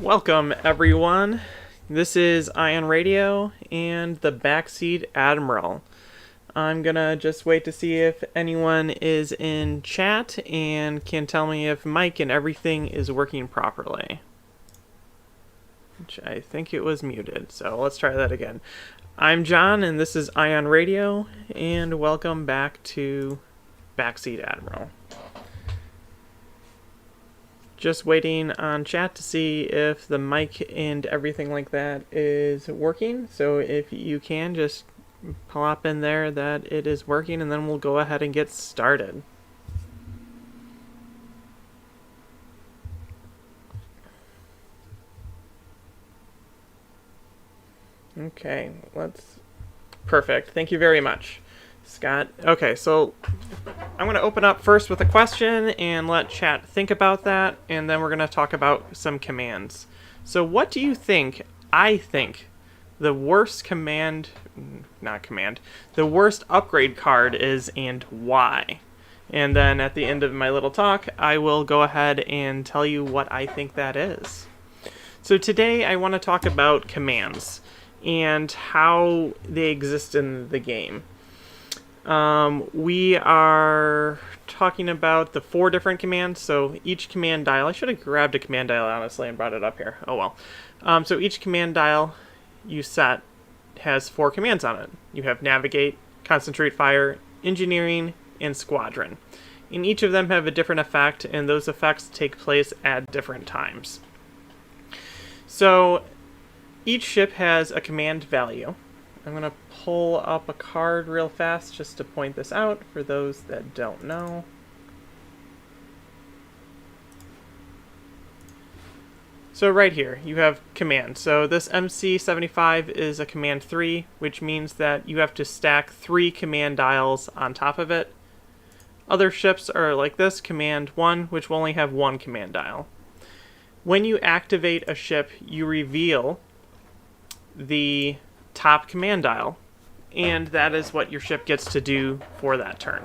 Welcome, everyone. This is Ion Radio and the Backseat Admiral. I'm gonna just wait to see if anyone is in chat and can tell me if mic and everything is working properly. Which I think it was muted, so let's try that again. I'm John, and this is Ion Radio, and welcome back to Backseat Admiral. Just waiting on chat to see if the mic and everything like that is working. So if you can, just plop in there that it is working, and then we'll go ahead and get started. Okay, perfect. Thank you very much, Scott. Okay, so I'm going to open up first with a question and let chat think about that, and then we're going to talk about some commands. So what do you think the worst the worst upgrade card is, and why? And then at the end of my little talk, I will go ahead and tell you what I think that is. So today I want to talk about commands and how they exist in the game. We are talking about the 4 different commands. So each command dial, I should have grabbed a command dial honestly and brought it up here. Oh well. So each command dial you set has 4 commands on it. You have navigate, concentrate fire, engineering, and squadron. And each of them have a different effect, and those effects take place at different times. So each ship has a command value. I'm going to pull up a card real fast just to point this out for those that don't know. So right here, you have command. So this MC75 is a command 3, which means that you have to stack 3 command dials on top of it. Other ships are like this, command 1, which will only have 1 command dial. When you activate a ship, you reveal the top command dial, and that is what your ship gets to do for that turn.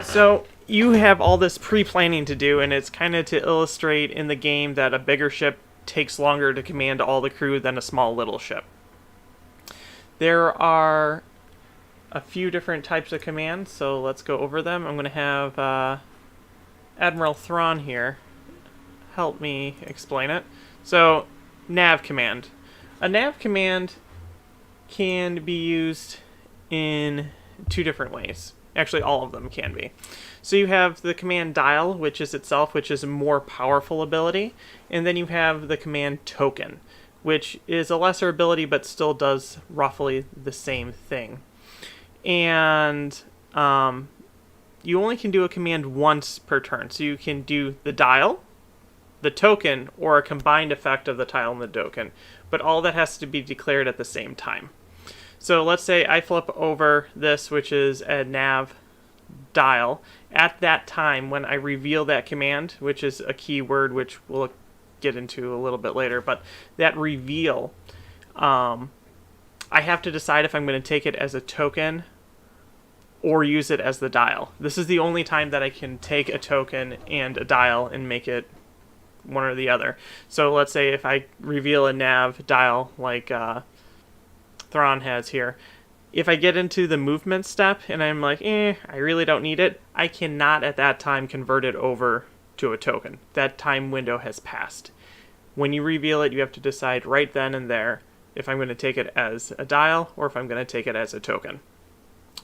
So you have all this pre-planning to do, and it's kind of to illustrate in the game that a bigger ship takes longer to command all the crew than a small little ship. There are a few different types of commands, so let's go over them. I'm going to have Admiral Thrawn here help me explain it. So, nav command. A nav command can be used in 2 different ways. Actually, all of them can be. So you have the command dial, which is a more powerful ability, and then you have the command token, which is a lesser ability but still does roughly the same thing. And you only can do a command once per turn, so you can do the dial, the token, or a combined effect of the dial and the token, but all that has to be declared at the same time. So let's say I flip over this, which is a nav dial. At that time, when I reveal that command, which is a keyword which we'll get into a little bit later, but that reveal, I have to decide if I'm going to take it as a token or use it as the dial. This is the only time that I can take a token and a dial and make it one or the other. So let's say if I reveal a nav dial like Thrawn has here, if I get into the movement step and I'm like, I really don't need it, I cannot at that time convert it over to a token. That time window has passed. When you reveal it, you have to decide right then and there if I'm going to take it as a dial or if I'm going to take it as a token.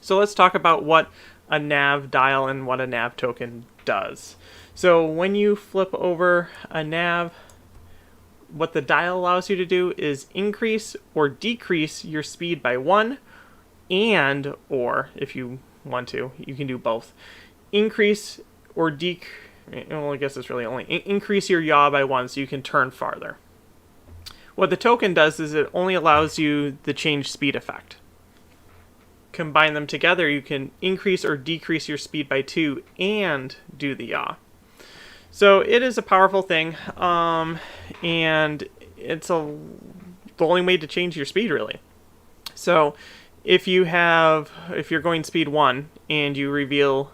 So let's talk about what a nav dial and what a nav token does. So when you flip over a nav, what the dial allows you to do is increase or decrease your speed by 1, and, or if you want to, you can do both. Increase or well, I guess it's really only increase your yaw by 1 so you can turn farther. What the token does is it only allows you the change speed effect. Combine them together, you can increase or decrease your speed by 2 and do the yaw. So it is a powerful thing, and it's the only way to change your speed, really. So if you're going speed 1 and you reveal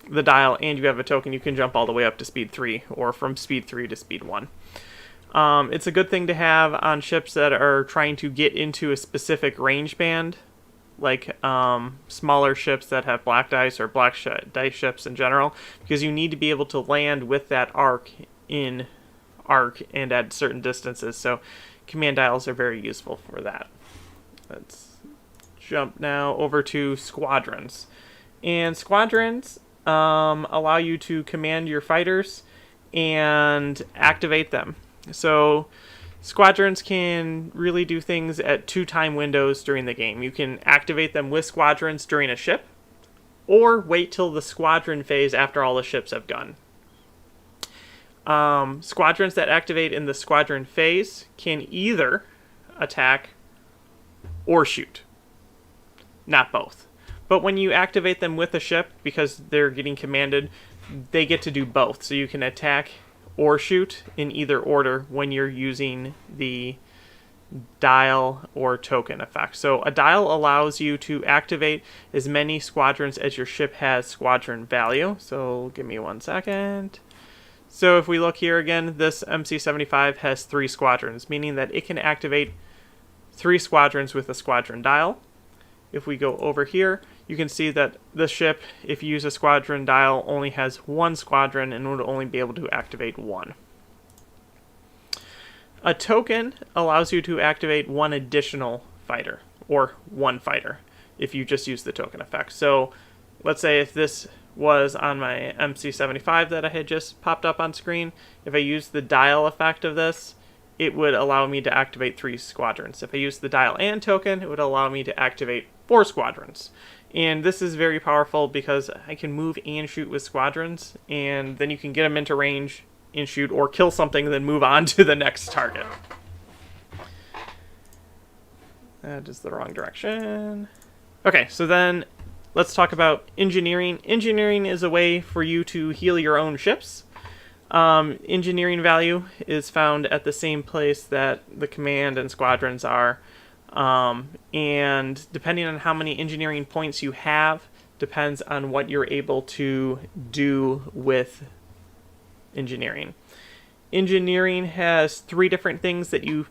the dial and you have a token, you can jump all the way up to speed 3, or from speed 3 to speed 1. It's a good thing to have on ships that are trying to get into a specific range band, like smaller ships that have black dice, or black dice ships in general, because you need to be able to land with that arc and at certain distances. So command dials are very useful for that. Let's jump now over to squadrons. And squadrons allow you to command your fighters and activate them. So squadrons can really do things at 2 time windows during the game. You can activate them with squadrons during a ship, or wait till the squadron phase after all the ships have gone. Squadrons that activate in the squadron phase can either attack or shoot. Not both. But when you activate them with a ship, because they're getting commanded, they get to do both. So you can attack or shoot in either order when you're using the dial or token effect. So a dial allows you to activate as many squadrons as your ship has squadron value. So give me 1 second. So if we look here again, this MC-75 has 3 squadrons, meaning that it can activate 3 squadrons with a squadron dial. If we go over here, you can see that the ship, if you use a squadron dial, only has 1 squadron and would only be able to activate 1. A token allows you to activate 1 additional fighter, or 1 fighter, if you just use the token effect. So let's say if this was on my MC-75 that I had just popped up on screen, if I use the dial effect of this, it would allow me to activate 3 squadrons. If I use the dial and token, it would allow me to activate 4 squadrons. And this is very powerful because I can move and shoot with squadrons, and then you can get them into range and shoot, or kill something and then move on to the next target. That is the wrong direction. Okay, so then let's talk about engineering. Engineering is a way for you to heal your own ships. Engineering value is found at the same place that the command and squadrons are. And depending on how many engineering points you have, depends on what you're able to do with engineering. Engineering has 3 different things that you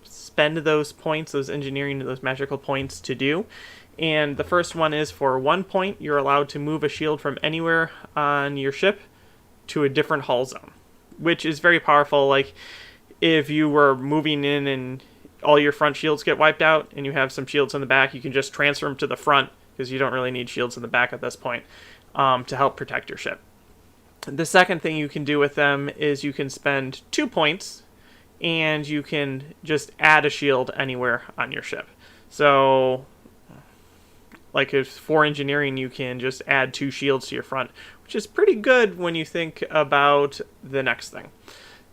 spend those points, those magical points to do. And the first one is for 1 point, you're allowed to move a shield from anywhere on your ship to a different hull zone, which is very powerful. Like if you were moving in and all your front shields get wiped out and you have some shields in the back, you can just transfer them to the front because you don't really need shields in the back at this point to help protect your ship. The second thing you can do with them is you can spend 2 points and you can just add a shield anywhere on your ship. So like if for engineering, you can just add 2 shields to your front, which is pretty good when you think about the next thing.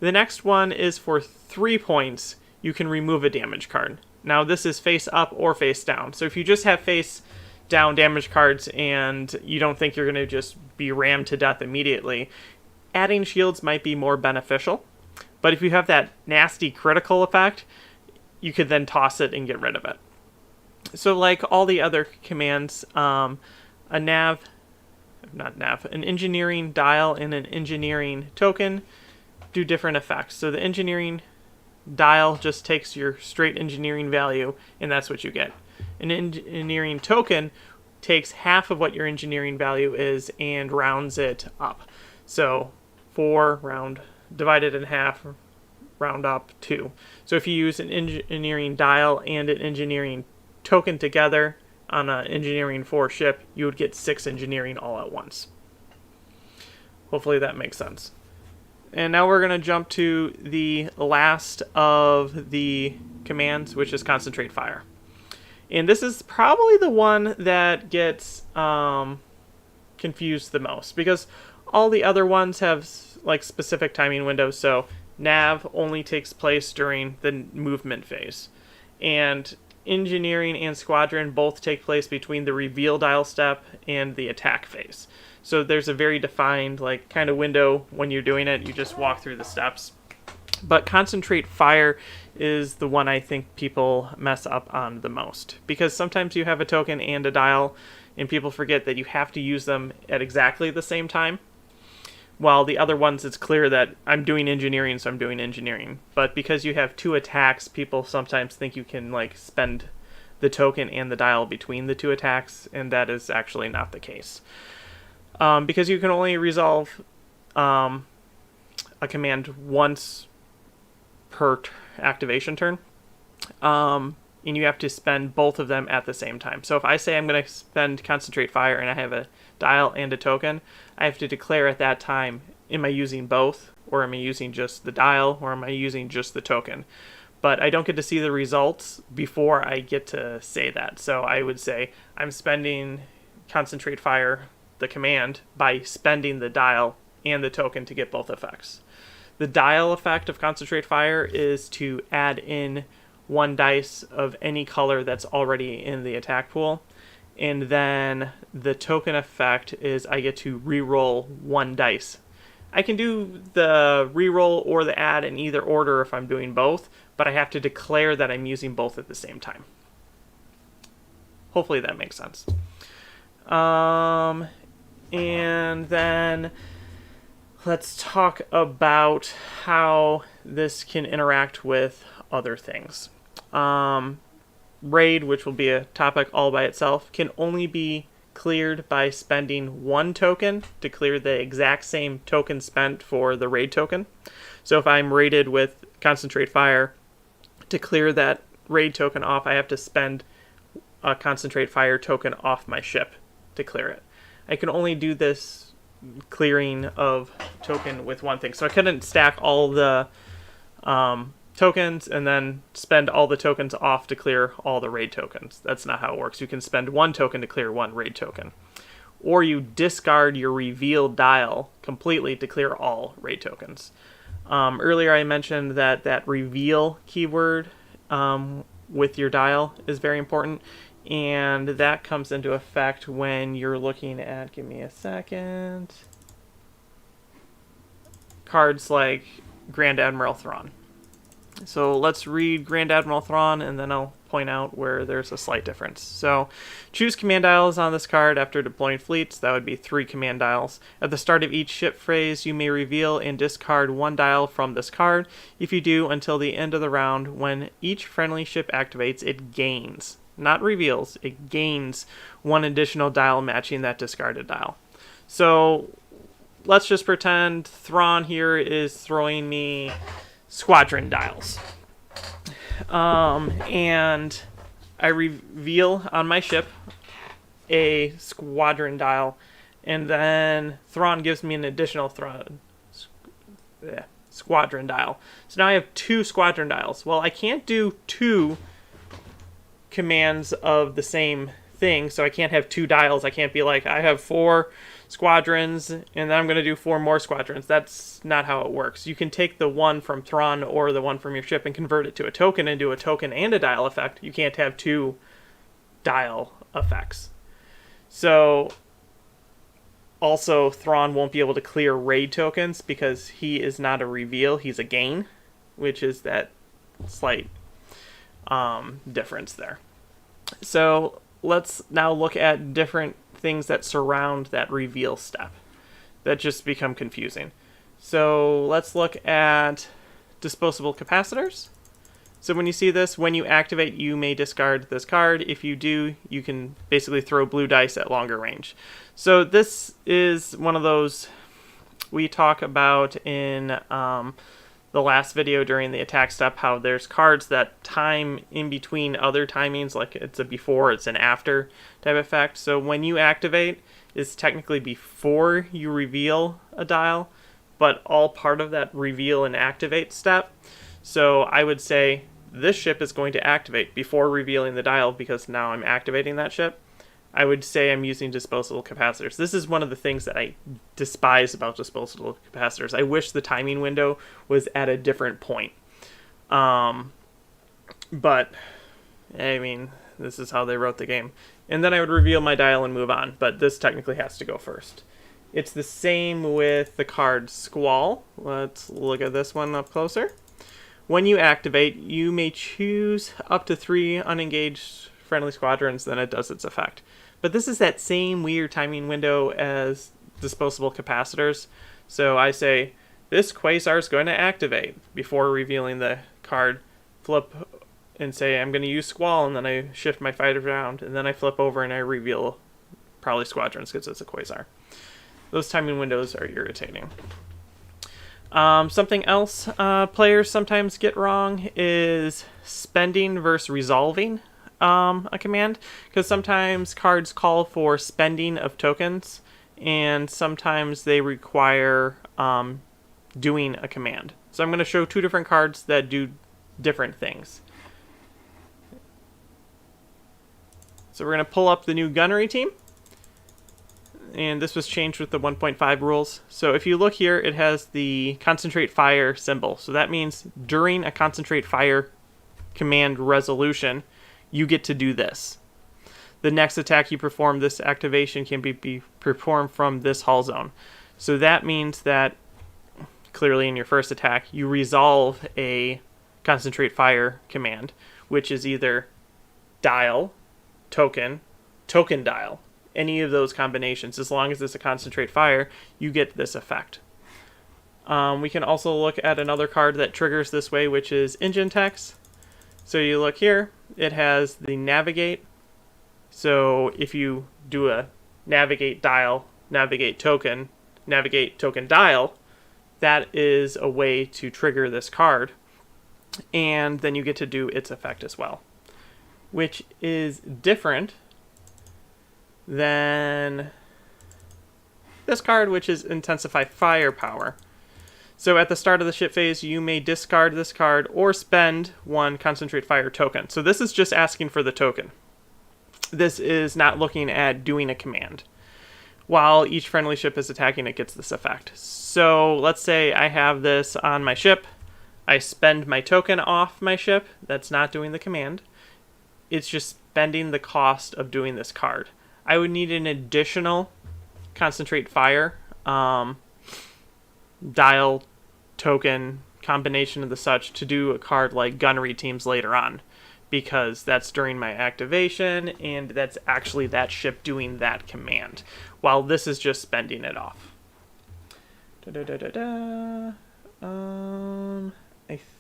The next one is for 3 points, you can remove a damage card. Now this is face up or face down. So if you just have face down damage cards and you don't think you're going to just be rammed to death immediately, adding shields might be more beneficial. But if you have that nasty critical effect, you could then toss it and get rid of it. So like all the other commands, an engineering dial and an engineering token do different effects. So the engineering dial just takes your straight engineering value, and that's what you get. An engineering token takes half of what your engineering value is and rounds it up. So 4 divided in half, round up 2. So if you use an engineering dial and an engineering token together on an engineering 4 ship, you would get 6 engineering all at once. Hopefully that makes sense. And now we're going to jump to the last of the commands, which is concentrate fire. And this is probably the one that gets confused the most, because all the other ones have like specific timing windows. So nav only takes place during the movement phase, and engineering and squadron both take place between the reveal dial step and the attack phase. So there's a very defined like kind of window when you're doing it. You just walk through the steps. But concentrate fire is the one I think people mess up on the most, because sometimes you have a token and a dial, and people forget that you have to use them at exactly the same time. While the other ones, it's clear that I'm doing engineering, so I'm doing engineering. But because you have 2 attacks, people sometimes think you can like spend the token and the dial between the 2 attacks, and that is actually not the case. Because you can only resolve a command once per activation turn. And you have to spend both of them at the same time. So if I say I'm going to spend Concentrate Fire and I have a dial and a token, I have to declare at that time, am I using both, or am I using just the dial, or am I using just the token? But I don't get to see the results before I get to say that. So I would say I'm spending Concentrate Fire, the command, by spending the dial and the token to get both effects. The dial effect of Concentrate Fire is to add in 1 dice of any color that's already in the attack pool. And then the token effect is I get to re-roll 1 dice. I can do the re-roll or the add in either order if I'm doing both, but I have to declare that I'm using both at the same time. Hopefully that makes sense. And then let's talk about how this can interact with other things. Raid, which will be a topic all by itself, can only be cleared by spending 1 token to clear the exact same token spent for the raid token. So if I'm raided with Concentrate Fire, to clear that raid token off, I have to spend a Concentrate Fire token off my ship to clear it. I can only do this clearing of token with 1 thing. So I couldn't stack all the tokens and then spend all the tokens off to clear all the raid tokens. That's not how it works. You can spend 1 token to clear 1 raid token. Or you discard your reveal dial completely to clear all raid tokens. Earlier I mentioned that that reveal keyword with your dial is very important, and that comes into effect when you're looking at, give me a second, cards like Grand Admiral Thrawn. So let's read Grand Admiral Thrawn, and then I'll point out where there's a slight difference. So choose command dials on this card after deploying fleets. That would be 3 command dials. At the start of each ship phase, you may reveal and discard 1 dial from this card. If you do, until the end of the round, when each friendly ship activates, it gains, not reveals, it gains 1 additional dial matching that discarded dial. So let's just pretend Thrawn here is throwing me squadron dials. And I reveal on my ship a squadron dial, and then Thrawn gives me an additional squadron dial. So now I have 2 squadron dials. Well, I can't do 2 commands of the same thing, so I can't have 2 dials. I can't be like, I have 4 squadrons, and then I'm going to do 4 more squadrons. That's not how it works. You can take the one from Thrawn or the one from your ship and convert it to a token and do a token and a dial effect. You can't have 2 dial effects. So also Thrawn won't be able to clear raid tokens because he is not a reveal, he's a gain, which is that slight difference there. So let's now look at different things that surround that reveal step that just become confusing. So let's look at disposable capacitors. So when you see this, when you activate, you may discard this card. If you do, you can basically throw blue dice at longer range. So this is one of those we talk about in the last video during the attack step, how there's cards that time in between other timings, like it's a before, it's an after type effect. So when you activate, it's technically before you reveal a dial, but all part of that reveal and activate step. So I would say this ship is going to activate before revealing the dial because now I'm activating that ship. I would say I'm using disposable capacitors. This is one of the things that I despise about disposable capacitors. I wish the timing window was at a different point. But, I mean, this is how they wrote the game. And then I would reveal my dial and move on, but this technically has to go first. It's the same with the card Squall. Let's look at this one up closer. When you activate, you may choose up to 3 unengaged friendly squadrons, then it does its effect. But this is that same weird timing window as disposable capacitors. So I say, this quasar is going to activate before revealing the card. Flip and say, I'm going to use Squall, and then I shift my fighter around, and then I flip over and I reveal probably Squadrons because it's a quasar. Those timing windows are irritating. Something else players sometimes get wrong is spending versus resolving a command, because sometimes cards call for spending of tokens, and sometimes they require doing a command. So I'm going to show two different cards that do different things. So we're going to pull up the new gunnery team. And this was changed with the 1.5 rules. So if you look here, it has the concentrate fire symbol. So that means during a concentrate fire command resolution, you get to do this. The next attack you perform, this activation can be performed from this hull zone. So that means that clearly in your first attack, you resolve a concentrate fire command, which is either dial, token, token dial. Any of those combinations. As long as it's a concentrate fire, you get this effect. We can also look at another card that triggers this way, which is engine text. So you look here, it has the navigate. So if you do a navigate dial, navigate token dial, that is a way to trigger this card. And then you get to do its effect as well, which is different than this card, which is Intensify Firepower. So at the start of the ship phase, you may discard this card or spend one Concentrate Fire token. So this is just asking for the token. This is not looking at doing a command. While each friendly ship is attacking, it gets this effect. So let's say I have this on my ship. I spend my token off my ship. That's not doing the command. It's just spending the cost of doing this card. I would need an additional Concentrate Fire dial token combination of the such to do a card like gunnery teams later on, because that's during my activation and that's actually that ship doing that command, while this is just spending it off. I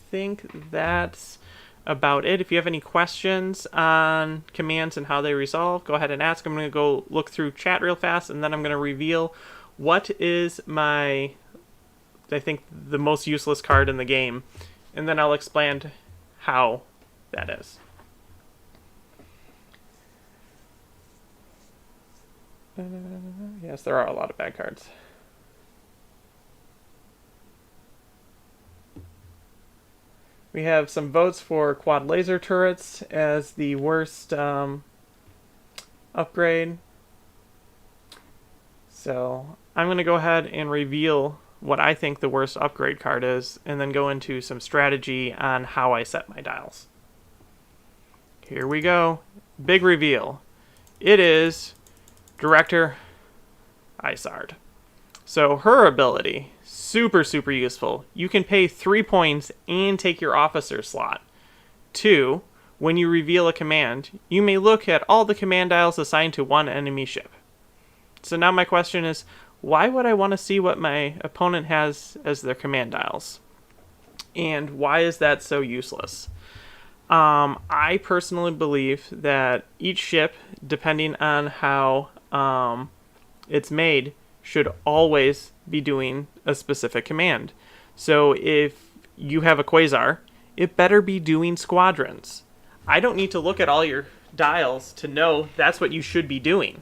think that's about it. If you have any questions on commands and how they resolve, go ahead and ask. I'm going to go look through chat real fast, and then I'm going to reveal what is my, I think, the most useless card in the game, and then I'll explain how that is. Yes, there are a lot of bad cards. We have some votes for quad laser turrets as the worst upgrade. So I'm going to go ahead and reveal what I think the worst upgrade card is, and then go into some strategy on how I set my dials. Here we go. Big reveal. It is Director Isard. So her ability, super useful. You can pay 3 points and take your officer slot. 2, when you reveal a command, you may look at all the command dials assigned to one enemy ship. So now my question is, why would I want to see what my opponent has as their command dials? And why is that so useless? I personally believe that each ship, depending on how it's made, should always be doing a specific command. So if you have a quasar, it better be doing squadrons. I don't need to look at all your dials to know that's what you should be doing.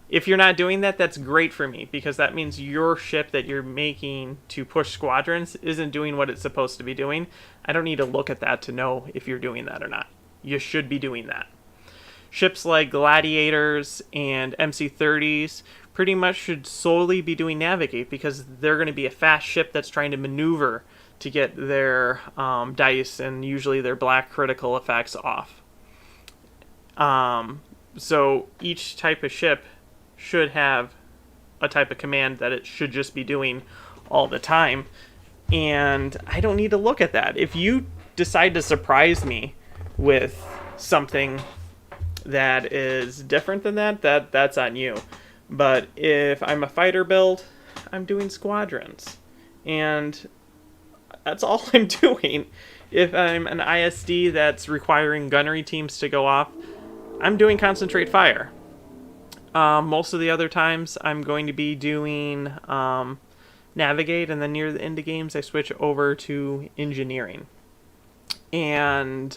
If you're not doing that, that's great for me, because that means your ship that you're making to push squadrons isn't doing what it's supposed to be doing. I don't need to look at that to know if you're doing that or not. You should be doing that. Ships like Gladiators and MC-30s pretty much should solely be doing navigate, because they're going to be a fast ship that's trying to maneuver to get their dice and usually their black critical effects off. So each type of ship should have a type of command that it should just be doing all the time. And I don't need to look at that. If you decide to surprise me with something that is different than that's on you. But if I'm a fighter build, I'm doing squadrons. And that's all I'm doing. If I'm an ISD that's requiring gunnery teams to go off, I'm doing concentrate fire. Most of the other times I'm going to be doing navigate, and then near the end of games I switch over to engineering. And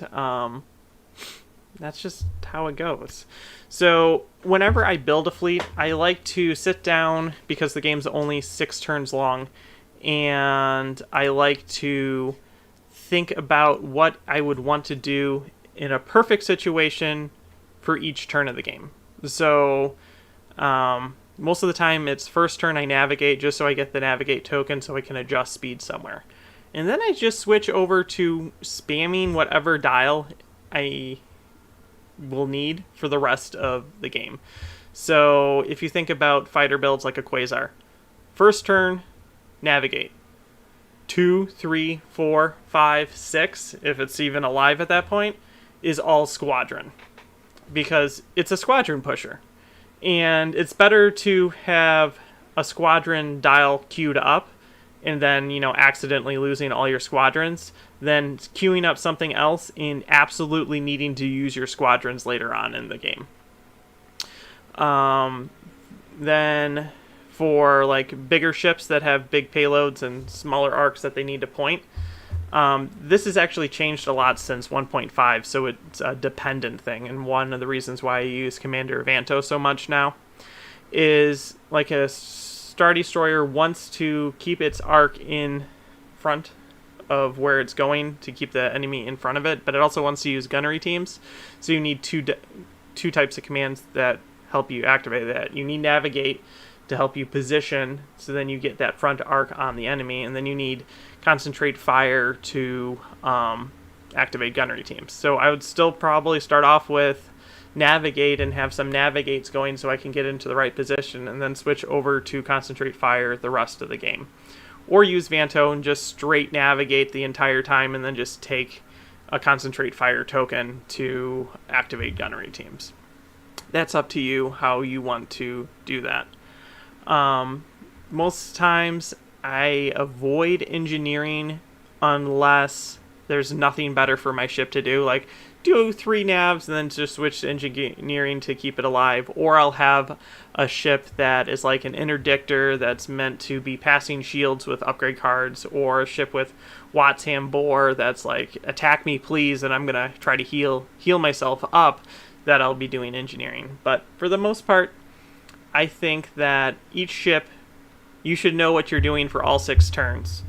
that's just how it goes. So whenever I build a fleet, I like to sit down, because the game's only 6 turns long, and I like to think about what I would want to do in a perfect situation for each turn of the game. So most of the time it's first turn I navigate, just so I get the navigate token so I can adjust speed somewhere. And then I just switch over to spamming whatever dial I will need for the rest of the game. So if you think about fighter builds like a Quasar, first turn, navigate. 2, 3, 4, 5, 6, if it's even alive at that point, is all squadron. Because it's a squadron pusher. And it's better to have a squadron dial queued up and then, accidentally losing all your squadrons than queuing up something else and absolutely needing to use your squadrons later on in the game. Then for like bigger ships that have big payloads and smaller arcs that they need to point, this has actually changed a lot since 1.5, so it's a dependent thing. And one of the reasons why I use Commander Vanto so much now is like a Star Destroyer wants to keep its arc in front of where it's going to keep the enemy in front of it, but it also wants to use gunnery teams. So you need two types of commands that help you activate that. You need navigate to help you position, so then you get that front arc on the enemy, and then you need concentrate fire to activate gunnery teams. So I would still probably start off with navigate and have some navigates going so I can get into the right position, and then switch over to concentrate fire the rest of the game. Or use Vanto and just straight navigate the entire time and then just take a concentrate fire token to activate gunnery teams. That's up to you how you want to do that. Most times I avoid engineering unless there's nothing better for my ship to do, like do 3 navs and then just switch to engineering to keep it alive. Or I'll have a ship that is like an interdictor that's meant to be passing shields with upgrade cards, or a ship with Watsham Bore that's like attack me please and I'm gonna try to heal myself up, that I'll be doing engineering. But for the most part, I think that each ship, you should know what you're doing for all 6 turns.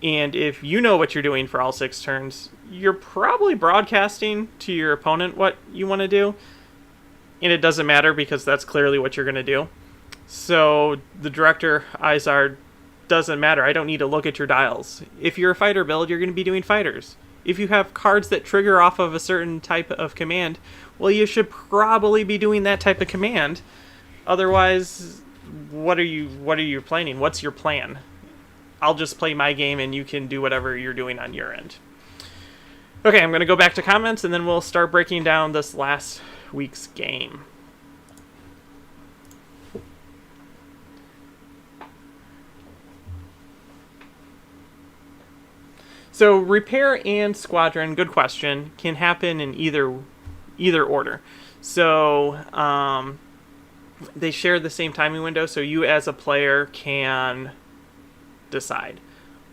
And if you know what you're doing for all 6 turns, you're probably broadcasting to your opponent what you want to do. And it doesn't matter, because that's clearly what you're going to do. So the director, Izard, doesn't matter. I don't need to look at your dials. If you're a fighter build, you're going to be doing fighters. If you have cards that trigger off of a certain type of command, well, you should probably be doing that type of command. Otherwise, what are you planning? What's your plan? I'll just play my game and you can do whatever you're doing on your end. Okay, I'm going to go back to comments and then we'll start breaking down this last week's game. So repair and squadron, good question, can happen in either order. So they share the same timing window, so you as a player can decide.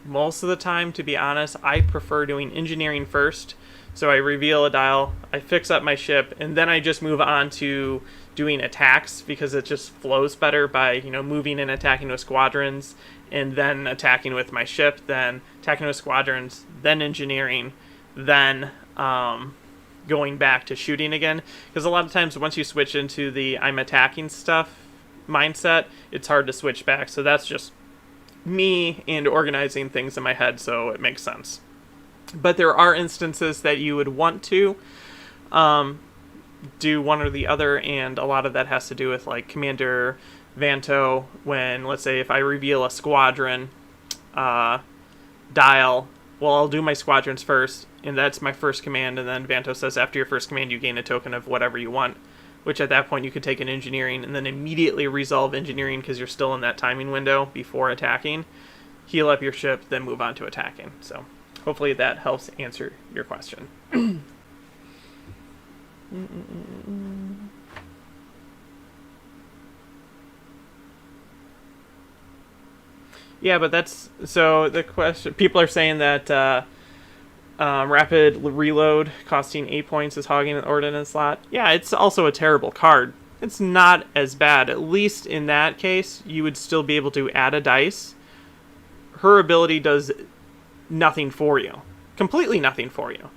Most of the time, to be honest, I prefer doing engineering first. So I reveal a dial, I fix up my ship, and then I just move on to doing attacks, because it just flows better by, moving and attacking with squadrons, and then attacking with my ship, then attacking with squadrons, then engineering, then going back to shooting again. Because a lot of times once you switch into the I'm attacking stuff mindset, it's hard to switch back. So that's just me and organizing things in my head, so it makes sense. But there are instances that you would want to do one or the other, and a lot of that has to do with like Commander Vanto. When, let's say, if I reveal a squadron dial, well, I'll do my squadrons first, and that's my first command, and then Vanto says after your first command you gain a token of whatever you want, which at that point you could take an engineering and then immediately resolve engineering because you're still in that timing window before attacking, heal up your ship, then move on to attacking. So hopefully that helps answer your question. Yeah, but that's... So the question... People are saying that rapid reload costing 8 points is hogging an ordnance slot. Yeah, it's also a terrible card. It's not as bad. At least in that case, you would still be able to add a dice. Her ability does nothing for you. Completely nothing for you.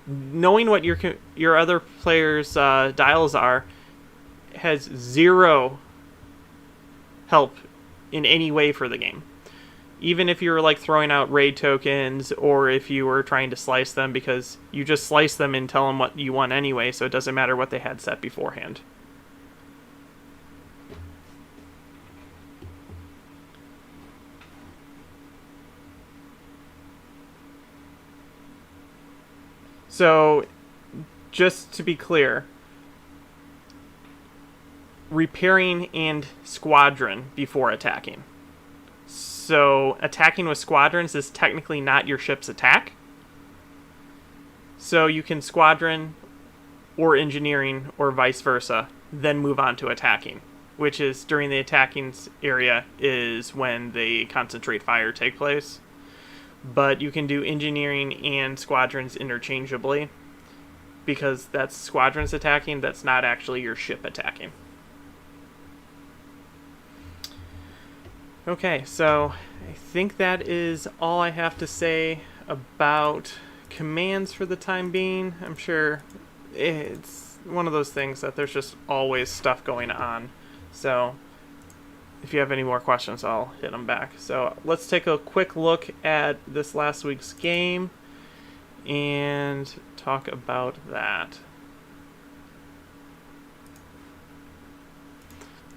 Knowing what your other players' dials are has zero help in any way for the game. Even if you were like throwing out raid tokens, or if you were trying to slice them, because you just slice them and tell them what you want anyway, so it doesn't matter what they had set beforehand. So, just to be clear, repairing and squadron before attacking. So attacking with squadrons is technically not your ship's attack. So you can squadron or engineering or vice versa, then move on to attacking, which is during the attacking area is when the concentrate fire take place. But you can do engineering and squadrons interchangeably, because that's squadrons attacking, that's not actually your ship attacking. Okay, so I think that is all I have to say about commands for the time being. I'm sure it's one of those things that there's just always stuff going on. So if you have any more questions, I'll hit them back. So let's take a quick look at this last week's game and talk about that.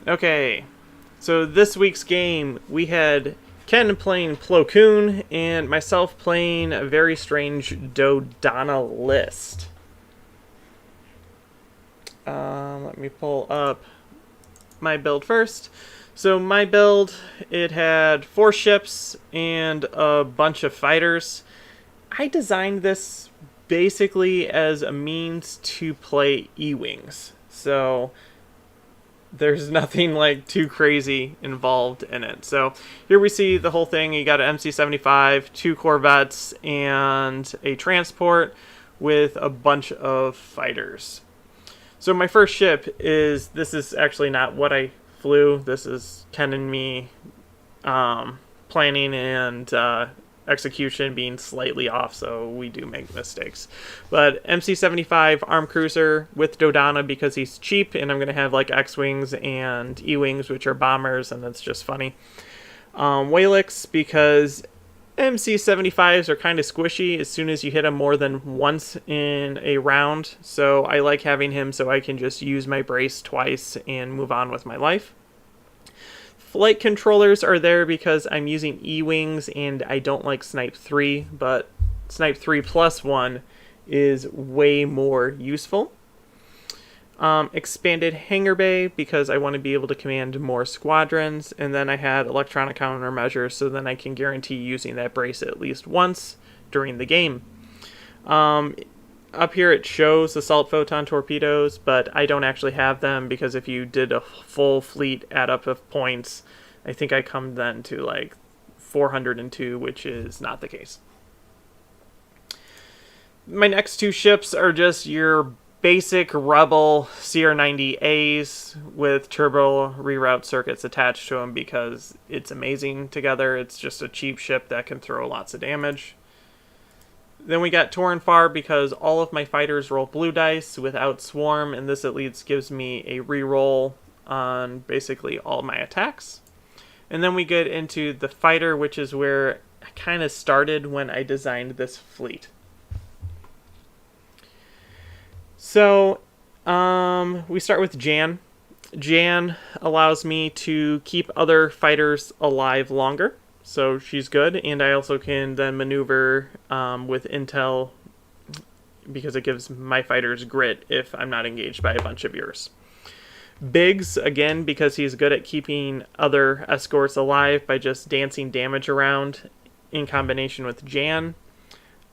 Okay. So this week's game, we had Ken playing Plo Koon and myself playing a very strange Dodonna list. Let me pull up my build first. So my build, it had 4 ships and a bunch of fighters. I designed this basically as a means to play E-Wings. So there's nothing like too crazy involved in it. So here we see the whole thing. You got an MC-75, 2 corvettes, and a transport with a bunch of fighters. So my first ship is, this is actually not what I flew. This is Ken and me planning and execution being slightly off, so we do make mistakes. But MC-75 armed cruiser with Dodonna because he's cheap, and I'm going to have like X-Wings and E-Wings, which are bombers, and that's just funny. Whalix because MC-75s are kind of squishy as soon as you hit them more than once in a round, so I like having him so I can just use my brace twice and move on with my life. Flight controllers are there because I'm using E-Wings and I don't like Snipe 3, but Snipe 3 plus 1 is way more useful. Expanded hangar bay because I want to be able to command more squadrons, and then I had electronic countermeasures so then I can guarantee using that brace at least once during the game. Up here it shows assault photon torpedoes, but I don't actually have them because if you did a full fleet add up of points, I think I come then to like 402, which is not the case. My next 2 ships are just your basic Rebel CR-90As with turbo reroute circuits attached to them because it's amazing together. It's just a cheap ship that can throw lots of damage. Then we got Torin Far because all of my fighters roll blue dice without swarm, and this at least gives me a reroll on basically all my attacks. And then we get into the fighter, which is where I kind of started when I designed this fleet. So we start with Jan. Jan allows me to keep other fighters alive longer. So she's good, and I also can then maneuver with intel because it gives my fighters grit if I'm not engaged by a bunch of yours. Biggs, again, because he's good at keeping other escorts alive by just dancing damage around in combination with Jan.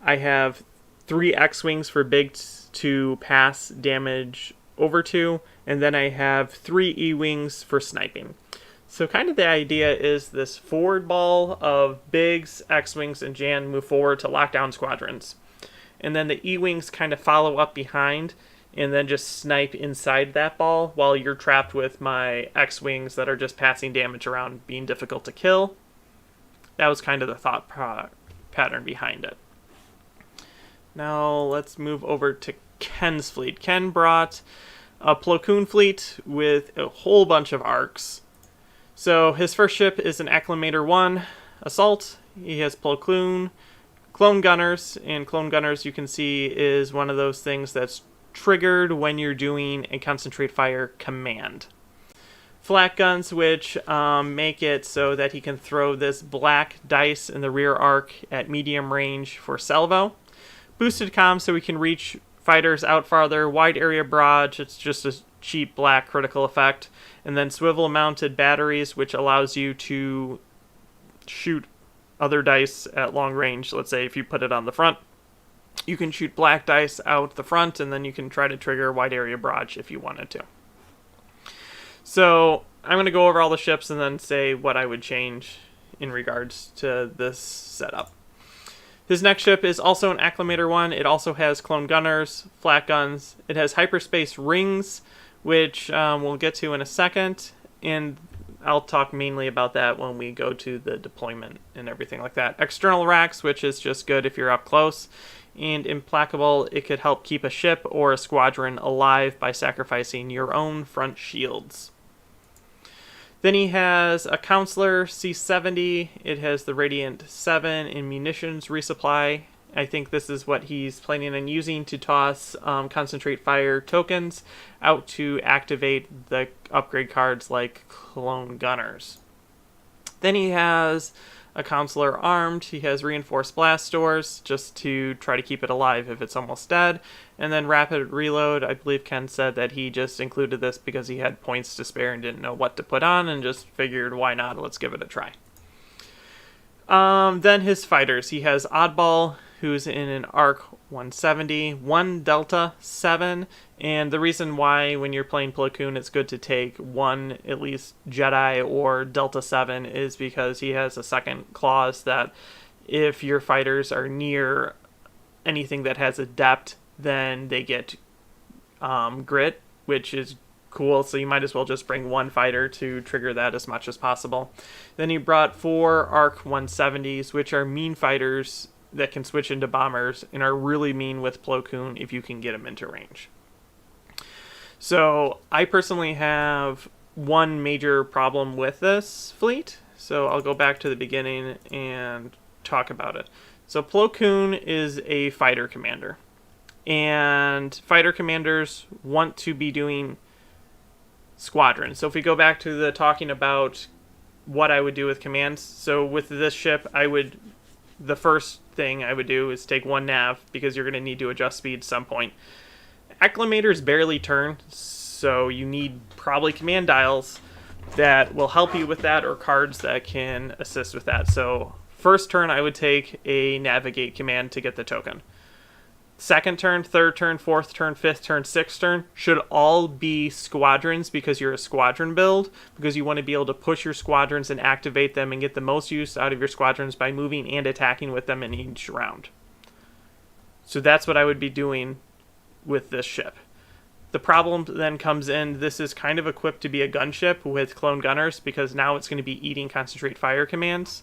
I have 3 X-Wings for Biggs to pass damage over to, and then I have 3 E-Wings for sniping. So kind of the idea is this forward ball of Biggs, X-Wings, and Jan move forward to lock down squadrons. And then the E-Wings kind of follow up behind and then just snipe inside that ball while you're trapped with my X-Wings that are just passing damage around, being difficult to kill. That was kind of the thought pattern behind it. Now let's move over to Ken's fleet. Ken brought a Plo Koon fleet with a whole bunch of arcs. So his first ship is an Acclamator 1 Assault. He has Plo Koon, Clone Gunners, and Clone Gunners, you can see, is one of those things that's triggered when you're doing a concentrate fire command. Flat guns, which make it so that he can throw this black dice in the rear arc at medium range for salvo. Boosted comms, so we can reach fighters out farther. Wide area barrage, it's just a cheap black critical effect. And then swivel mounted batteries, which allows you to shoot other dice at long range. Let's say if you put it on the front, you can shoot black dice out the front, and then you can try to trigger wide area barrage if you wanted to. So I'm going to go over all the ships and then say what I would change in regards to this setup. His next ship is also an Acclamator 1. It also has Clone Gunners, flat guns. It has hyperspace rings, which we'll get to in a second, and I'll talk mainly about that when we go to the deployment and everything like that. External racks, which is just good if you're up close. And Implacable, it could help keep a ship or a squadron alive by sacrificing your own front shields. Then he has a Counselor C70. It has the Radiant 7 in munitions resupply. I think this is what he's planning on using to toss concentrate fire tokens out to activate the upgrade cards like Clone Gunners. Then he has a Counselor armed. He has reinforced blast doors just to try to keep it alive if it's almost dead. And then rapid reload. I believe Ken said that he just included this because he had points to spare and didn't know what to put on and just figured, why not? Let's give it a try. Then his fighters. He has Oddball, who's in an Arc 170, 1 Delta 7, and the reason why when you're playing Plo Koon it's good to take 1 at least Jedi or Delta 7 is because he has a second clause that if your fighters are near anything that has adept, then they get grit, which is cool, so you might as well just bring 1 fighter to trigger that as much as possible. Then he brought 4 Arc 170s, which are mean fighters that can switch into bombers and are really mean with Plo Koon if you can get them into range. So I personally have one major problem with this fleet, so I'll go back to the beginning and talk about it. So Plo Koon is a fighter commander, and fighter commanders want to be doing squadrons. So if we go back to the talking about what I would do with commands, so with this ship, the first thing I would do is take 1 nav, because you're going to need to adjust speed at some point. Acclamators barely turn, so you need probably command dials that will help you with that, or cards that can assist with that. So first turn I would take a navigate command to get the token. Second turn, third turn, fourth turn, fifth turn, sixth turn should all be squadrons, because you're a squadron build, because you want to be able to push your squadrons and activate them and get the most use out of your squadrons by moving and attacking with them in each round. So that's what I would be doing with this ship. The problem then comes in, this is kind of equipped to be a gunship with Clone Gunners, because now it's going to be eating concentrate fire commands.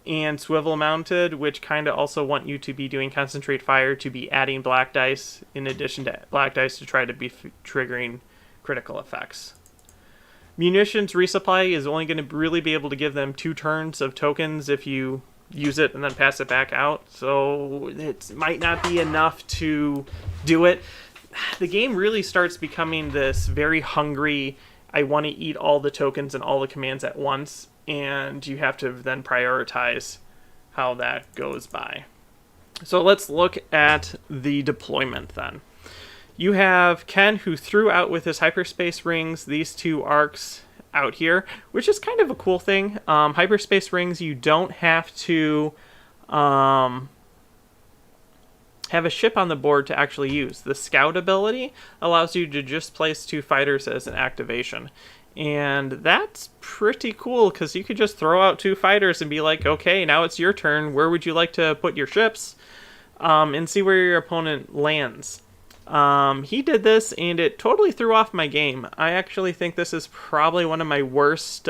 And swivel mounted, which kind of also want you to be doing concentrate fire to be adding black dice in addition to black dice to try to be triggering critical effects. Munitions resupply is only going to really be able to give them 2 turns of tokens if you use it and then pass it back out, so it might not be enough to do it. The game really starts becoming this very hungry, I want to eat all the tokens and all the commands at once, and you have to then prioritize how that goes by. So let's look at the deployment then. You have Ken, who threw out with his hyperspace rings these 2 arcs out here, which is kind of a cool thing. Hyperspace rings, you don't have to have a ship on the board to actually use. The scout ability allows you to just place 2 fighters as an activation. And that's pretty cool, because you could just throw out 2 fighters and be like, okay, now it's your turn. Where would you like to put your ships? And see where your opponent lands. He did this, and it totally threw off my game. I actually think this is probably one of my worst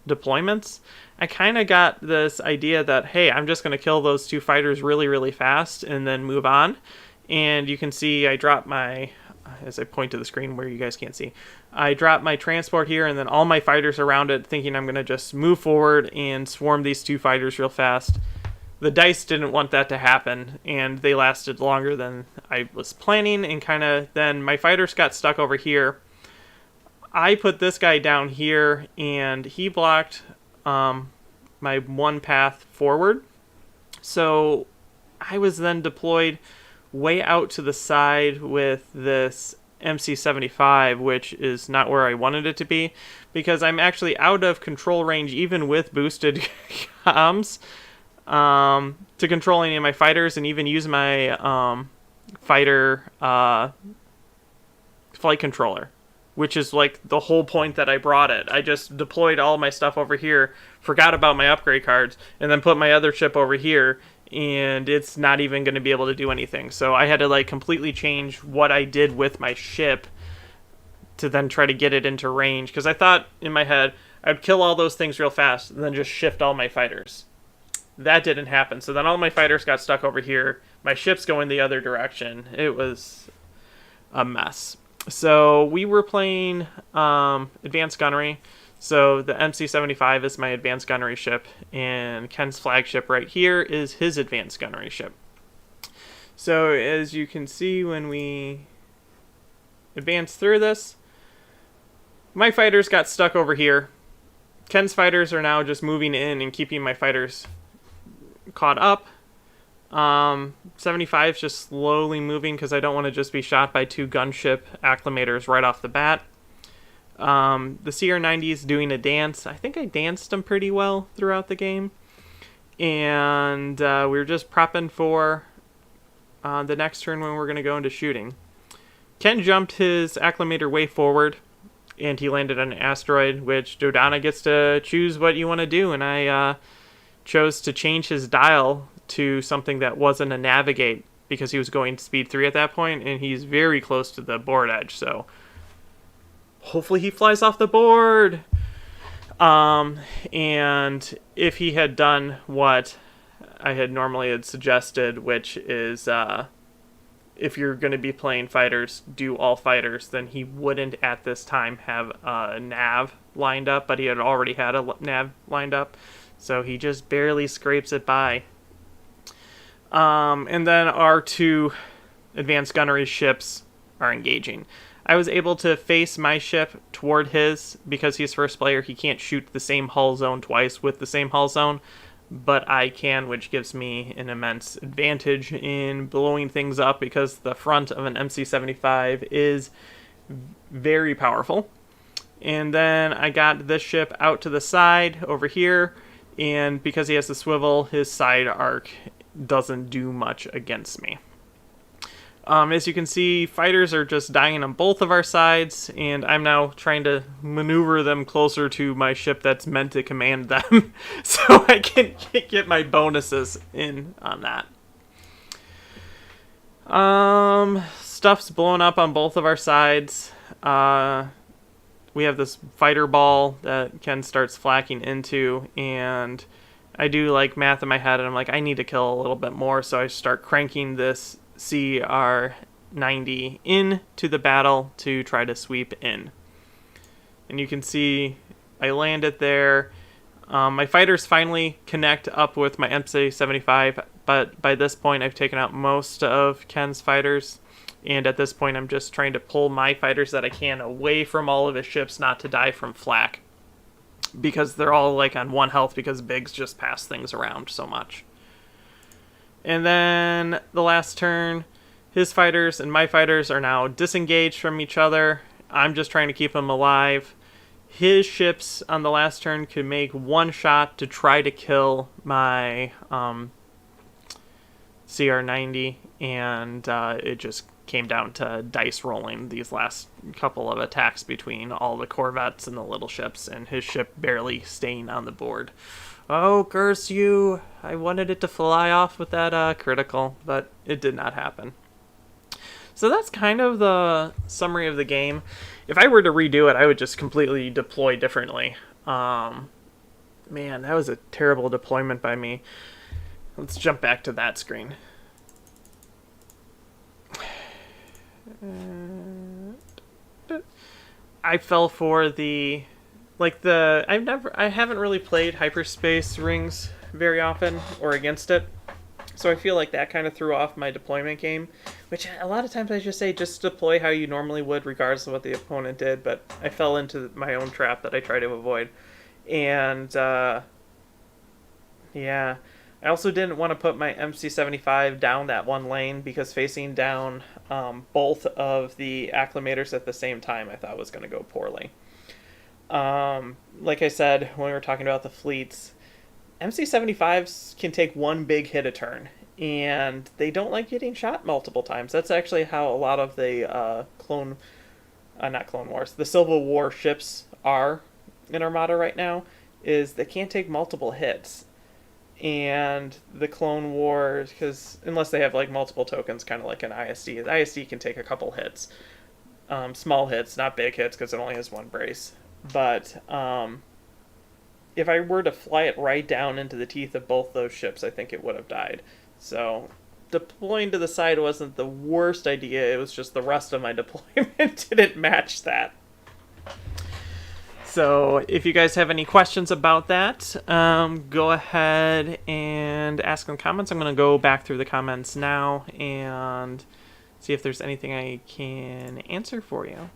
deployments. I kind of got this idea that, hey, I'm just going to kill those 2 fighters really, really fast and then move on. And you can see I drop my, as I point to the screen where you guys can't see, I drop my transport here and then all my fighters around it, thinking I'm going to just move forward and swarm these 2 fighters real fast. The dice didn't want that to happen, and they lasted longer than I was planning, and kind of then my fighters got stuck over here. I put this guy down here, and he blocked my 1 path forward. So I was then deployed way out to the side with this MC-75, which is not where I wanted it to be, because I'm actually out of control range even with boosted comms. To control any of my fighters and even use my fighter flight controller, which is like the whole point that I brought it. I just deployed all my stuff over here, forgot about my upgrade cards, and then put my other ship over here, and it's not even going to be able to do anything. So I had to like completely change what I did with my ship to then try to get it into range, because I thought in my head I'd kill all those things real fast and then just shift all my fighters. That didn't happen. So then all my fighters got stuck over here. My ship's going the other direction. It was a mess. So we were playing advanced gunnery. So the MC-75 is my advanced gunnery ship, and Ken's flagship right here is his advanced gunnery ship. So as you can see, when we advance through this, my fighters got stuck over here. Ken's fighters are now just moving in and keeping my fighters caught up. 75 is just slowly moving because I don't want to just be shot by 2 gunship acclimators right off the bat. The CR-90 is doing a dance. I think I danced them pretty well throughout the game. And we were just prepping for the next turn when we're going to go into shooting. Ken jumped his acclimator way forward, and he landed on an asteroid, which Dodonna gets to choose what you want to do, and I chose to change his dial to something that wasn't a navigate, because he was going speed 3 at that point, and he's very close to the board edge, so hopefully he flies off the board. And if he had done what I had normally suggested, which is if you're going to be playing fighters, do all fighters, then he wouldn't at this time have a nav lined up, but he had already had a nav lined up, so he just barely scrapes it by. And then our 2 advanced gunnery ships are engaging. I was able to face my ship toward his, because he's first player, he can't shoot the same hull zone twice with the same hull zone, but I can, which gives me an immense advantage in blowing things up, because the front of an MC-75 is very powerful. And then I got this ship out to the side over here, and because he has the swivel, his side arc doesn't do much against me. As you can see, fighters are just dying on both of our sides, and I'm now trying to maneuver them closer to my ship that's meant to command them so I can get my bonuses in on that. Stuff's blown up on both of our sides. We have this fighter ball that Ken starts flacking into, and I do like math in my head, and I'm like, I need to kill a little bit more, so I start cranking this CR-90 into the battle to try to sweep in. And you can see I land it there. My fighters finally connect up with my MC-75, but by this point I've taken out most of Ken's fighters, and at this point I'm just trying to pull my fighters that I can away from all of his ships, not to die from flak, because they're all like on 1 health, because Biggs just pass things around so much. And then the last turn, his fighters and my fighters are now disengaged from each other. I'm just trying to keep them alive. His ships on the last turn could make one shot to try to kill my CR-90, and it just came down to dice rolling these last couple of attacks between all the corvettes and the little ships, and his ship barely staying on the board. Oh, curse you! I wanted it to fly off with that critical, but it did not happen. So that's kind of the summary of the game. If I were to redo it, I would just completely deploy differently. Man, that was a terrible deployment by me. Let's jump back to that screen. I fell for I haven't really played hyperspace rings very often or against it. So I feel like that kind of threw off my deployment game, which a lot of times I just say just deploy how you normally would regardless of what the opponent did, but I fell into my own trap that I try to avoid. And yeah, I also didn't want to put my MC-75 down that one lane because facing down both of the acclimators at the same time I thought was going to go poorly. Like I said, when we were talking about the fleets, MC-75s can take one big hit a turn, and they don't like getting shot multiple times. That's actually how a lot of the the Civil War ships are in Armada right now, is they can't take multiple hits. And the Clone Wars, because unless they have like multiple tokens, kind of like an ISD, the ISD can take a couple hits. Small hits, not big hits, because it only has one brace. But if I were to fly it right down into the teeth of both those ships, I think it would have died. So deploying to the side wasn't the worst idea. It was just the rest of my deployment didn't match that. So if you guys have any questions about that, go ahead and ask in the comments. I'm going to go back through the comments now and see if there's anything I can answer for you.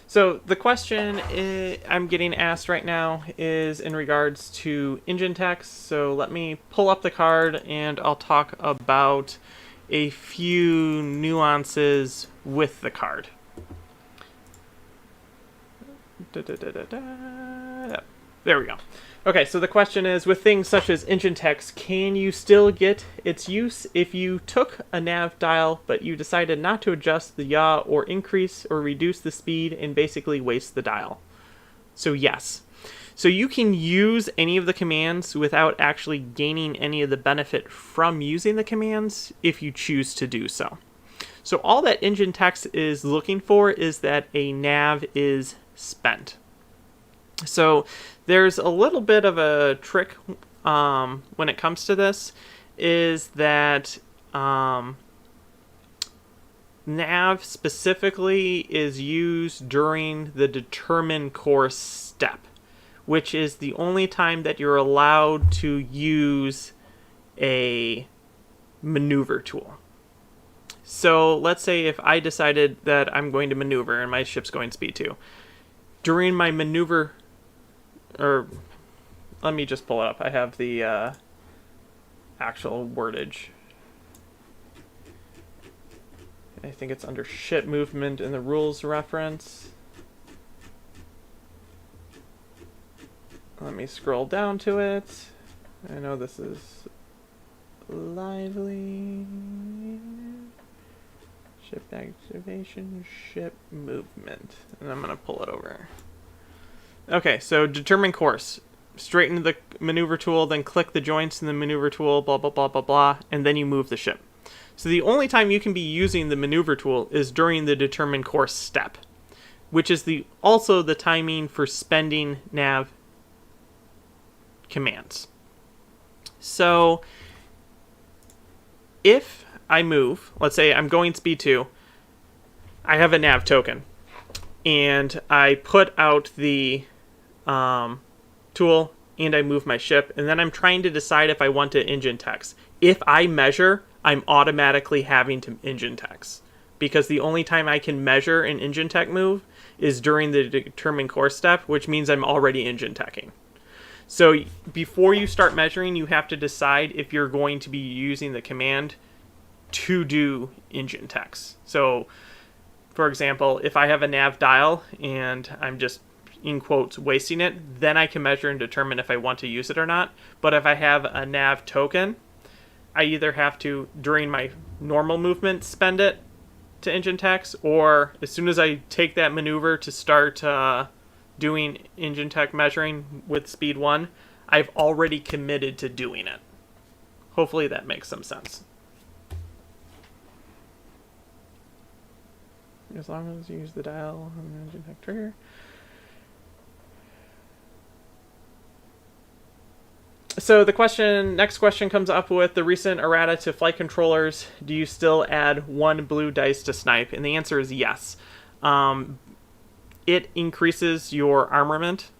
So the question I'm getting asked right now is in regards to engine text. So let me pull up the card and I'll talk about a few nuances with the card. There we go. Okay, so the question is, with things such as engine text, can you still get its use if you took a nav dial, but you decided not to adjust the yaw or increase or reduce the speed and basically waste the dial? So yes. So you can use any of the commands without actually gaining any of the benefit from using the commands if you choose to do so. So all that engine text is looking for is that a nav is spent. So there's a little bit of a trick when it comes to this, is that nav specifically is used during the determine course step, which is the only time that you're allowed to use a maneuver tool. So let's say if I decided that I'm going to maneuver and my ship's going speed 2. During my maneuver, or let me just pull it up. I have the actual wordage. I think it's under ship movement in the rules reference. Let me scroll down to it. I know this is lively. Ship activation, ship movement. And I'm going to pull it over. Okay, so determine course. Straighten the maneuver tool, then click the joints in the maneuver tool, blah, blah, blah, blah, blah, and then you move the ship. So the only time you can be using the maneuver tool is during the determine course step, which is also the timing for spending nav commands. So if I move, let's say I'm going speed 2, I have a nav token, and I put out the tool and I move my ship, and then I'm trying to decide if I want to engine text. If I measure, I'm automatically having to engine text, because the only time I can measure an engine tech move is during the determine course step, which means I'm already engine teching. So before you start measuring, you have to decide if you're going to be using the command to do engine text. So, for example, if I have a nav dial and I'm just, in quotes, wasting it, then I can measure and determine if I want to use it or not. But if I have a nav token, I either have to, during my normal movement, spend it to engine text, or as soon as I take that maneuver to start doing engine tech measuring with speed 1, I've already committed to doing it. Hopefully that makes some sense. As long as you use the dial on the engine tech trigger. So the next question comes up with the recent errata to flight controllers. Do you still add 1 blue dice to snipe? And the answer is yes. It increases your armament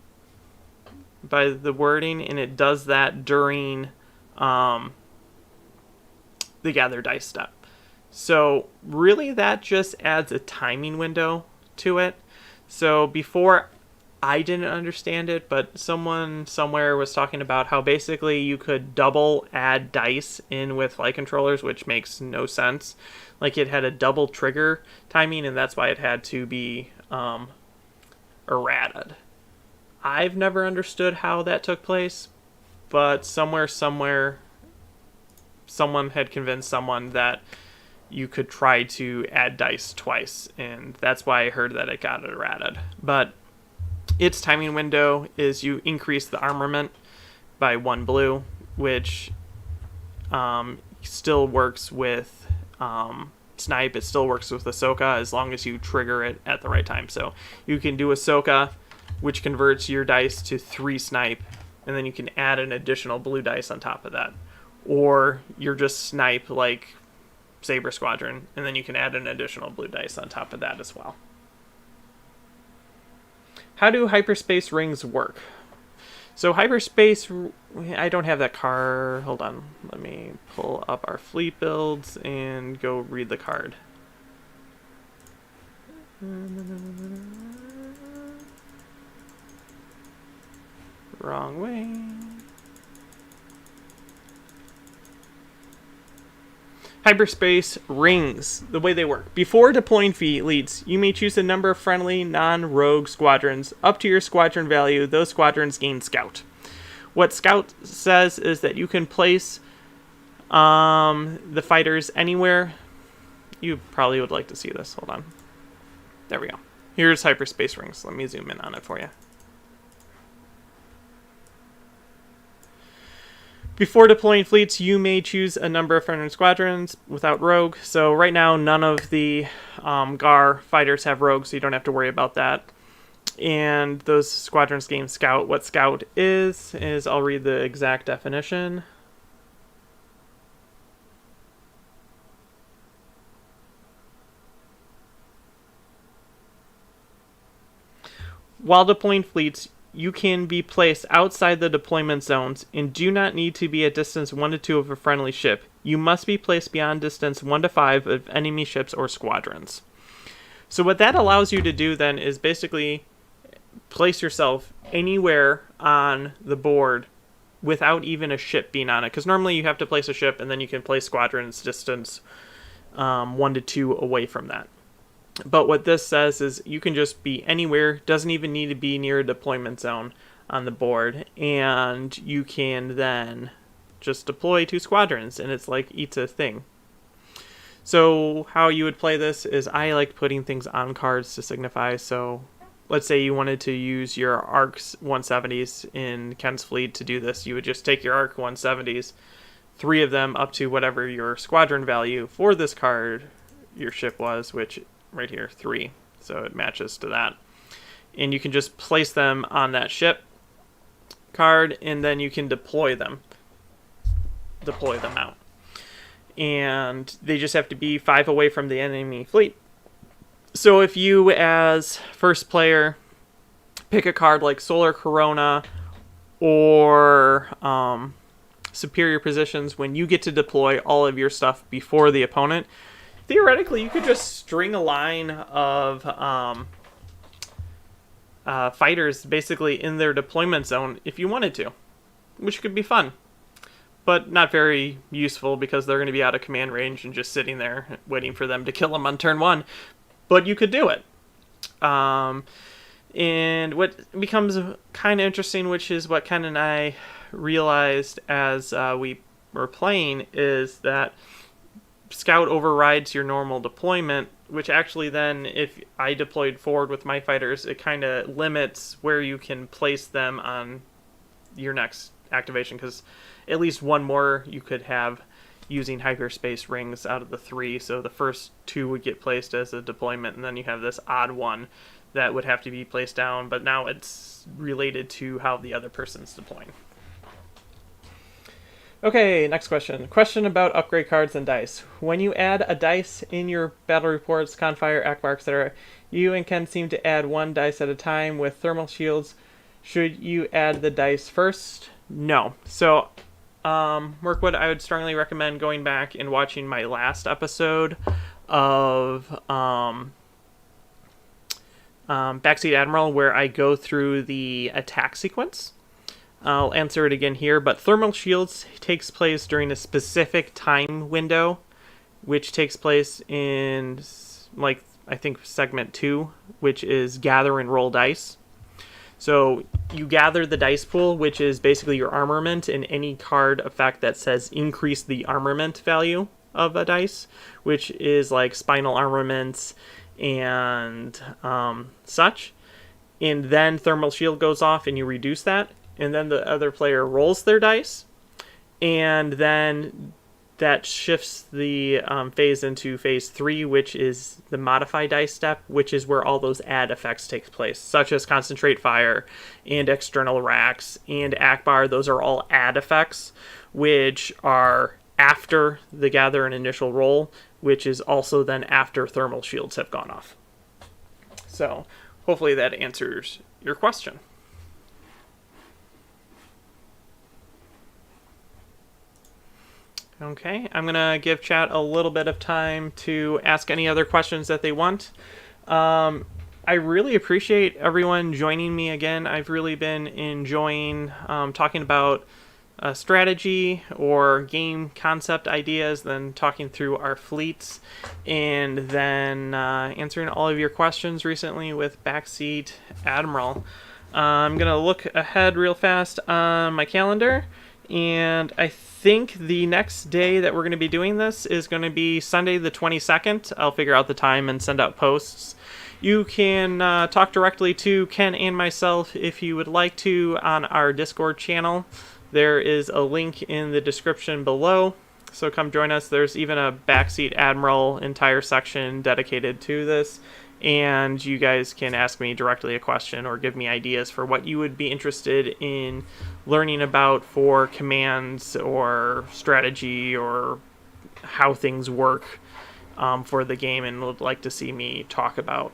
by the wording, and it does that during the gather dice step. So really that just adds a timing window to it. So before, I didn't understand it, but someone somewhere was talking about how basically you could double add dice in with flight controllers, which makes no sense. Like it had a double trigger timing, and that's why it had to be errated. I've never understood how that took place, but somewhere, someone had convinced someone that you could try to add dice twice, and that's why I heard that it got errated. But its timing window is you increase the armament by 1 blue, which still works with snipe. It still works with Ahsoka as long as you trigger it at the right time. So you can do Ahsoka, which converts your dice to 3 snipe, and then you can add an additional blue dice on top of that. Or you're just snipe like Saber Squadron, and then you can add an additional blue dice on top of that as well. How do hyperspace rings work? So hyperspace, I don't have that card. Hold on. Let me pull up our fleet builds and go read the card. Wrong way. Hyperspace rings, the way they work. Before deploying fleets, you may choose a number of friendly, non-rogue squadrons. Up to your squadron value, those squadrons gain Scout. What Scout says is that you can place the fighters anywhere. You probably would like to see this. Hold on. There we go. Here's hyperspace rings. Let me zoom in on it for you. Before deploying fleets, you may choose a number of friendly squadrons without rogue. So right now, none of the GAR fighters have rogue, so you don't have to worry about that. And those squadrons gain Scout. What Scout is I'll read the exact definition. While deploying fleets, you can be placed outside the deployment zones and do not need to be at distance 1 to 2 of a friendly ship. You must be placed beyond distance 1 to 5 of enemy ships or squadrons. So what that allows you to do then is basically place yourself anywhere on the board without even a ship being on it. Because normally you have to place a ship and then you can place squadrons distance 1 to 2 away from that. But what this says is you can just be anywhere, doesn't even need to be near a deployment zone on the board, and you can then just deploy 2 squadrons, and it's like it's a thing. So how you would play this is I like putting things on cards to signify. So let's say you wanted to use your ARC 170s in Ken's fleet to do this. You would just take your ARC 170s, 3 of them up to whatever your squadron value for this card your ship was, which right here, 3. So it matches to that. And you can just place them on that ship card, and then you can deploy them out. And they just have to be 5 away from the enemy fleet. So if you, as first player, pick a card like Solar Corona or superior positions when you get to deploy all of your stuff before the opponent, theoretically you could just string a line of fighters basically in their deployment zone if you wanted to, which could be fun, but not very useful because they're going to be out of command range and just sitting there waiting for them to kill them on turn 1. But you could do it. And what becomes kind of interesting, which is what Ken and I realized as we were playing, is that Scout overrides your normal deployment, which actually then, if I deployed forward with my fighters, it kind of limits where you can place them on your next activation, because at least one more you could have using hyperspace rings out of the 3, so the first 2 would get placed as a deployment, and then you have this odd one that would have to be placed down, but now it's related to how the other person's deploying. Okay, next question. Question about upgrade cards and dice. When you add a dice in your battle reports, Confire, Akbar, etc., you and Ken seem to add 1 dice at a time with thermal shields. Should you add the dice first? No. So, Workwood, I would strongly recommend going back and watching my last episode of Backseat Admiral, where I go through the attack sequence. I'll answer it again here, but thermal shields takes place during a specific time window, which takes place in, like, I think segment 2, which is gather and roll dice. So you gather the dice pool, which is basically your armament, and any card effect that says increase the armament value of a dice, which is like spinal armaments and such. And then thermal shield goes off and you reduce that, and then the other player rolls their dice, and then that shifts the phase into phase 3, which is the modify dice step, which is where all those add effects take place, such as concentrate fire and external racks and Akbar. Those are all add effects, which are after the gather and initial roll, which is also then after thermal shields have gone off. So hopefully that answers your question. Okay, I'm going to give chat a little bit of time to ask any other questions that they want. I really appreciate everyone joining me again. I've really been enjoying talking about strategy or game concept ideas, then talking through our fleets, and then answering all of your questions recently with Backseat Admiral. I'm going to look ahead real fast on my calendar, and I think the next day that we're going to be doing this is going to be Sunday the 22nd. I'll figure out the time and send out posts. You can talk directly to Ken and myself if you would like to on our Discord channel. There is a link in the description below, so come join us. There's even a Backseat Admiral entire section dedicated to this, and you guys can ask me directly a question or give me ideas for what you would be interested in learning about for commands or strategy or how things work for the game and would like to see me talk about.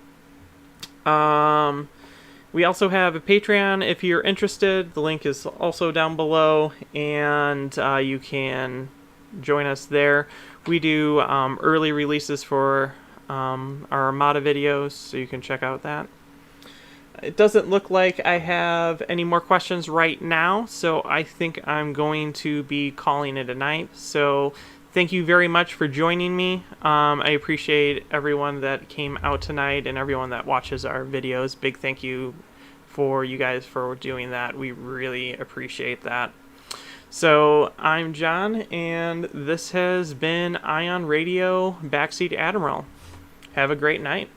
We also have a Patreon if you're interested. The link is also down below, and you can join us there. We do early releases for our Armada videos, so you can check out that. It doesn't look like I have any more questions right now, so I think I'm going to be calling it a night. So thank you very much for joining me. I appreciate everyone that came out tonight and everyone that watches our videos. Big thank you for you guys for doing that. We really appreciate that. So I'm John, and this has been Ion Radio Backseat Admiral. Have a great night.